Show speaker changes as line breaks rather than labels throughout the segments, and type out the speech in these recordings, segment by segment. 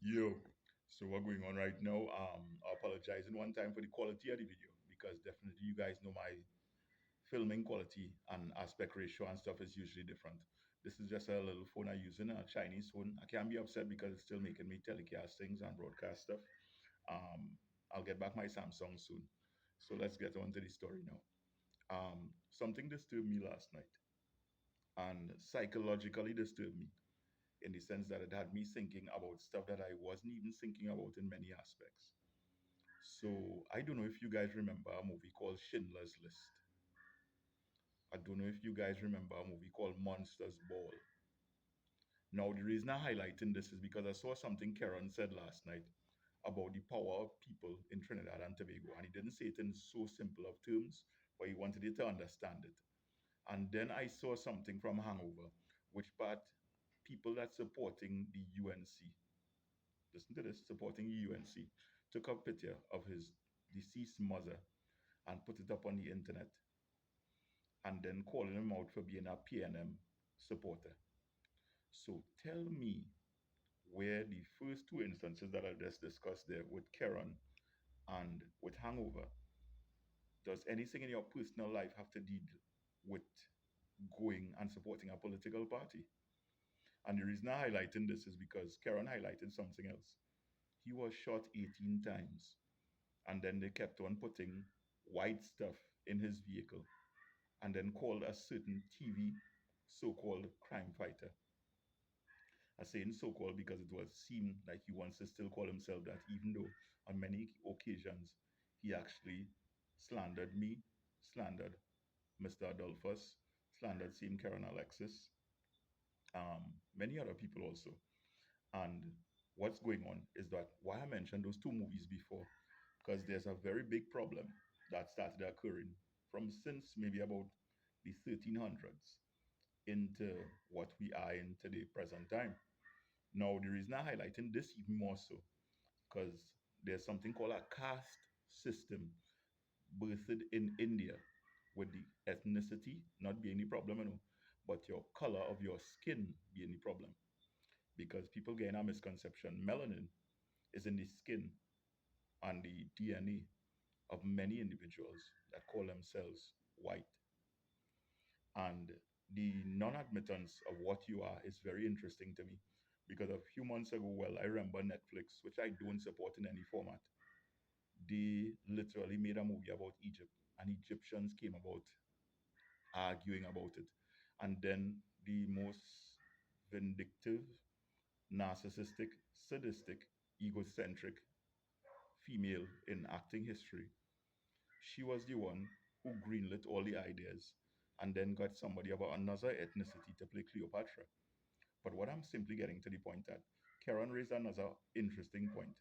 Yo, so what going on right now? I apologize in one time for the quality of the video because definitely you guys know my filming quality and aspect ratio and stuff is usually different. This is just a little phone I use in a Chinese phone. I can't be upset because it's still making me telecast things and broadcast stuff. I'll get back my Samsung soon. So let's get on to the story now. Something disturbed me last night and psychologically disturbed me in the sense that it had me thinking about stuff that I wasn't even thinking about in many aspects. So I don't know if you guys remember a movie called Schindler's List. I don't know if you guys remember a movie called Monsters Ball. Now the reason I'm highlighting this is because I saw something Karen said last night about the power of people in Trinidad and Tobago, and he didn't say it in so simple of terms, but he wanted you to understand it. And then I saw something from Hangover, which part people that supporting the UNC, listen to this, supporting the UNC, took a picture of his deceased mother and put it up on the internet and then calling him out for being a PNM supporter. So tell me where the first two instances that I just discussed there with Karen and with Hangover, does anything in your personal life have to deal with going and supporting a political party? And the reason I'm highlighting this is because Karen highlighted something else. He was shot 18 times, and then they kept on putting white stuff in his vehicle and then called a certain TV so-called crime fighter. I say in so-called because it was seemed like he wants to still call himself that, even though on many occasions he actually slandered me, slandered Mr. Adolphus, slandered same Karen Alexis, many other people also. And what's going on is that why I mentioned those two movies before, because there's a very big problem that started occurring from since maybe about the 1300s into what we are in today, present time. Now, the reason I'm highlighting this even more so, because there's something called a caste system birthed in India, with the ethnicity not being the problem, but your color of your skin being the problem. Because people get a misconception. Melanin is in the skin and the DNA of many individuals that call themselves white. And the non admittance of what you are is very interesting to me because a few months ago, well, I remember Netflix, which I don't support in any format, they literally made a movie about Egypt, and Egyptians came about arguing about it. And then the most vindictive, narcissistic, sadistic, egocentric female in acting history, she was the one who greenlit all the ideas and then got somebody about another ethnicity to play Cleopatra. But what I'm simply getting to the point that Karen raised another interesting point.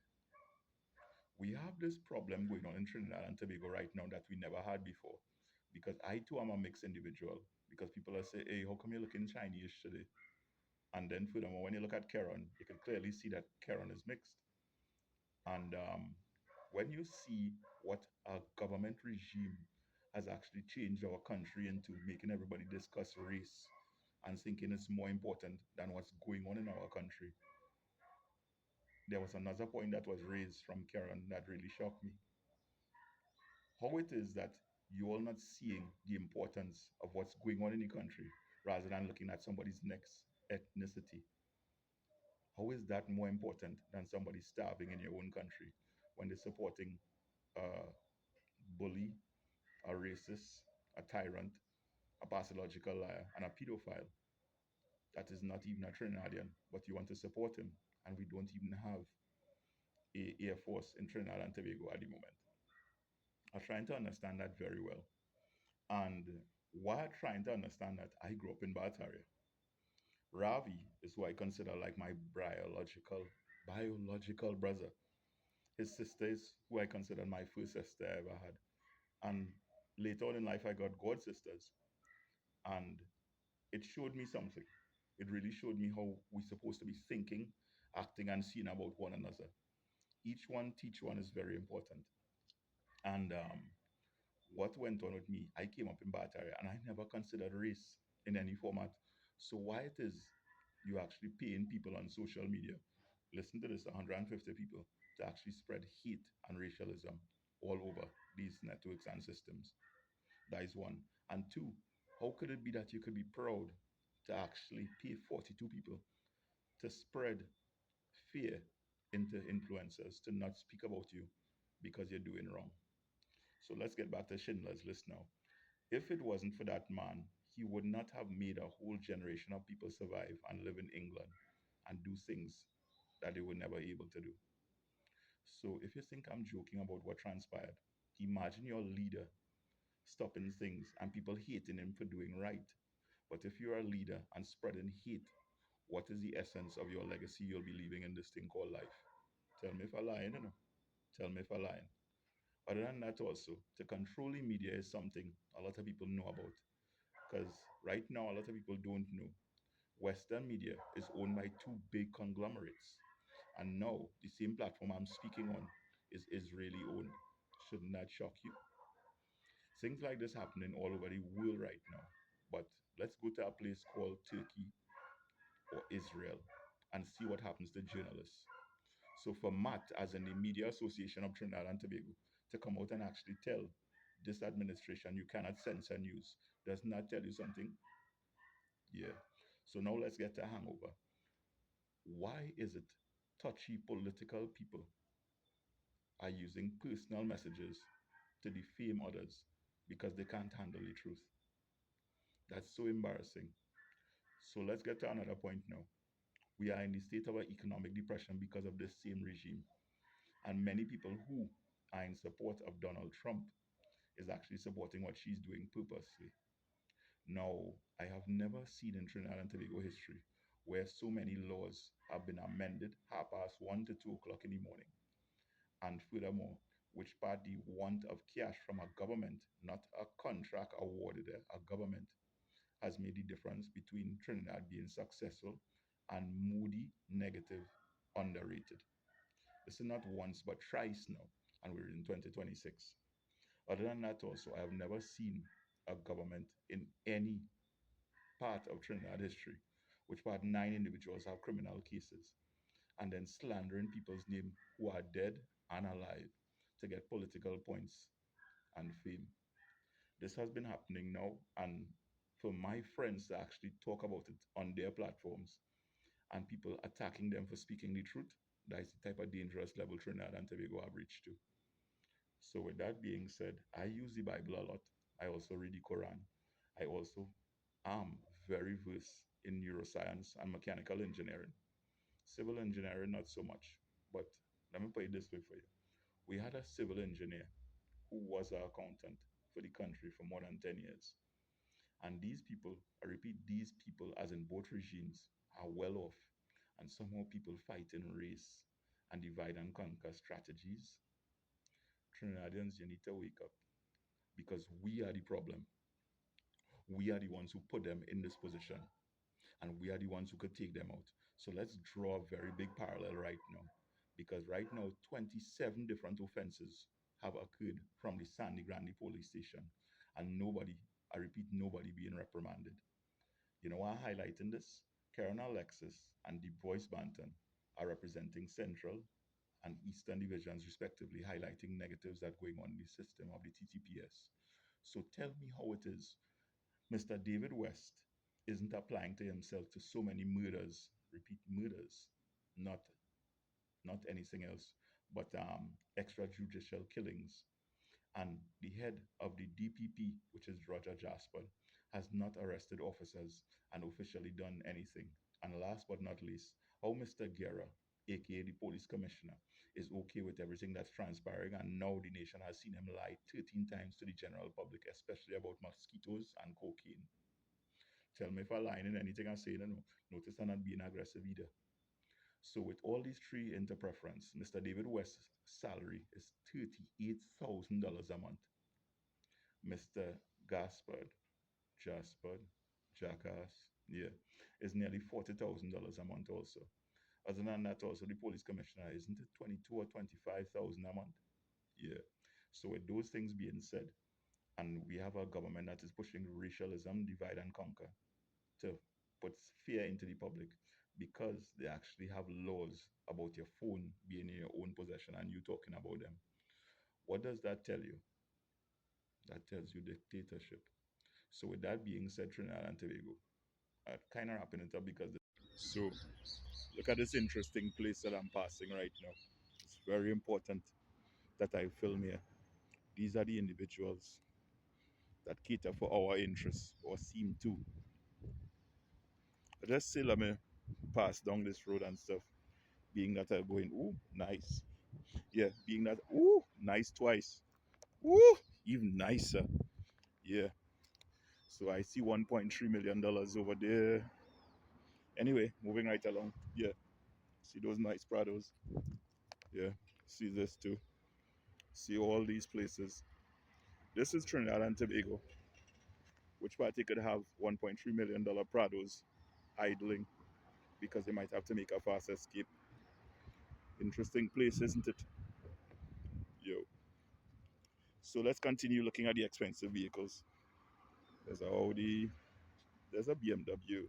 We have this problem going on in Trinidad and Tobago right now that we never had before. Because I too am a mixed individual. Because people are saying, hey, how come you're looking Chinese today? And then furthermore, when you look at Karen, you can clearly see that Karen is mixed. And when you see what a government regime has actually changed our country into, making everybody discuss race and thinking it's more important than what's going on in our country, there was another point that was raised from Karen that really shocked me. How it is that you all not seeing the importance of what's going on in the country rather than looking at somebody's next ethnicity. How is that more important than somebody starving in your own country when they're supporting a bully, a racist, a tyrant, a pathological liar, and a pedophile that is not even a Trinidadian, but you want to support him? And we don't even have a air force in Trinidad and Tobago at the moment. I'm trying to understand that very well. And while trying to understand that, I grew up in Bataria. Ravi is who I consider like my biological brother. His sister is who I consider my first sister I ever had. And later on in life, I got god sisters, and it showed me something. It really showed me how we're supposed to be thinking, acting, and seeing about one another. Each one teach one is very important. And what went on with me, I came up in Bataria and I never considered race in any format. So why it is you actually paying people on social media Listen to this, 150 people to actually spread hate and racialism all over these networks and systems. That is one. And two, how could it be that you could be proud to actually pay 42 people to spread fear into influencers to not speak about you because you're doing wrong? So let's get back to Schindler's List now. If it wasn't for that man, he would not have made a whole generation of people survive and live in England and do things that they were never able to do. So if you think I'm joking about what transpired, imagine your leader stopping things and people hating him for doing right. But if you're a leader and spreading hate, what is the essence of your legacy you'll be leaving in this thing called life? Tell me if I'm lying, you know. Tell me if I'm lying. Other than that, also, to control the media is something a lot of people know about. Because right now, a lot of people don't know. Western media is owned by two big conglomerates. And now, the same platform I'm speaking on is Israeli owned. Shouldn't that shock you? Things like this happening all over the world right now. But let's go to a place called Turkey or Israel and see what happens to journalists. So for Matt, as in the Media Association of Trinidad and Tobago, to come out and actually tell this administration you cannot censor news, does not tell you something? Yeah. So now let's get to a hangover. Why is it touchy political people are using personal messages to defame others because they can't handle the truth? That's so embarrassing. So let's get to another point now. We are in the state of an economic depression because of this same regime. And many people who are in support of Donald Trump is actually supporting what she's doing purposely. Now, I have never seen in Trinidad and Tobago history where so many laws have been amended half past 1 to 2 o'clock in the morning. And furthermore, which part the want of cash from a government, not a contract awarded a government, has made the difference between Trinidad being successful and moody, negative, underrated. This is not once but thrice now, and we're in 2026. Other than that, also, I have never seen a government in any part of Trinidad history, which part 9 individuals have criminal cases, and then slandering people's name who are dead and alive to get political points and fame. This has been happening now, and for my friends to actually talk about it on their platforms and people attacking them for speaking the truth, that is the type of dangerous level Trinidad and Tobago have reached to. So, with that being said, I use the Bible a lot. I also read the Quran. I also am very versed in neuroscience and mechanical engineering. Civil engineering, not so much. But let me put it this way for you. We had a civil engineer who was our accountant for the country for more than 10 years. And these people, I repeat, these people, as in both regimes, are well off. And somehow people fight in race and divide and conquer strategies. Trinidadians, you need to wake up because we are the problem. We are the ones who put them in this position, and we are the ones who could take them out. So let's draw a very big parallel right now, because right now 27 different offenses have occurred from the Sandy Grande police station, and nobody, I repeat, nobody being reprimanded. You know why I'm highlighting this? Karen Alexis and Du Bois Banton are representing Central and Eastern divisions respectively, highlighting negatives that are going on in the system of the TTPS. So tell me how it is Mr. David West isn't applying to himself to so many murders, repeat murders, not anything else, but extrajudicial killings. And the head of the DPP, which is Roger Jasper, has not arrested officers and officially done anything. And last but not least, how Mr. Guerra, aka the police commissioner, is okay with everything that's transpiring, and now the nation has seen him lie 13 times to the general public, especially about mosquitoes and cocaine. Tell me if I'm lying in anything I say, no. Notice I'm not being aggressive either. So with all these three into preference, Mr. David West's salary is $38,000 a month. Mr. Gaspard, Jaspard, Jackass, yeah, is nearly $40,000 a month also. Other than that, also the police commissioner isn't it 22 or 25,000 a month? Yeah. So with those things being said, and we have a government that is pushing racialism, divide and conquer, to put fear into the public. because they actually have laws about your phone being in your own possession and you talking about them. What does that tell you? That tells you dictatorship. So, with that being said, Trinidad and Tobago, I kind of wrapping it up because so look at this interesting place that I'm passing right now. It's very important that I film here. These are the individuals that cater for our interests or seem to. I just say let me pass down this road and stuff. Being that I'm going, ooh, nice. Yeah, being that, ooh, nice twice. Ooh, even nicer. Yeah. So I see $1.3 million over there. Anyway, moving right along. Yeah. See those nice Prados. Yeah. See this too. See all these places. This is Trinidad and Tobago, which party could have $1.3 million Prados idling because they might have to make a fast escape. Interesting place, isn't it? Yo. So let's continue looking at the expensive vehicles. There's a Audi, there's a BMW.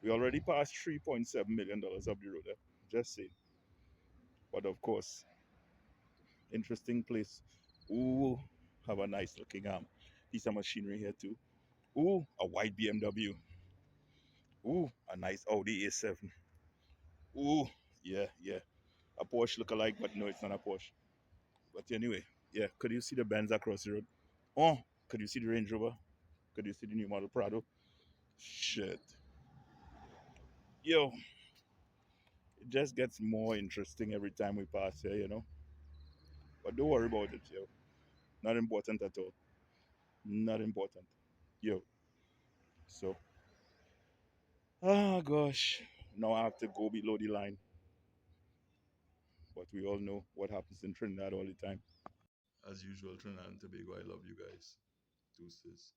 We already passed $3.7 million up the road. Just saying. But of course, interesting place. Ooh, have a nice looking piece of machinery here too. Ooh, a white BMW. Ooh, a nice Audi A7. Ooh, yeah, yeah. A Porsche look alike, but no, it's not a Porsche. But anyway, yeah. Could you see the Benz across the road? Oh, could you see the Range Rover? Could you see the new model Prado? Shit. Yo, it just gets more interesting every time we pass here. But don't worry about it, yo. Not important at all. Not important. Yo. So, gosh. Now I have to go below the line. But we all know what happens in Trinidad all the time. As usual, Trinidad and Tobago, I love you guys. Deuces.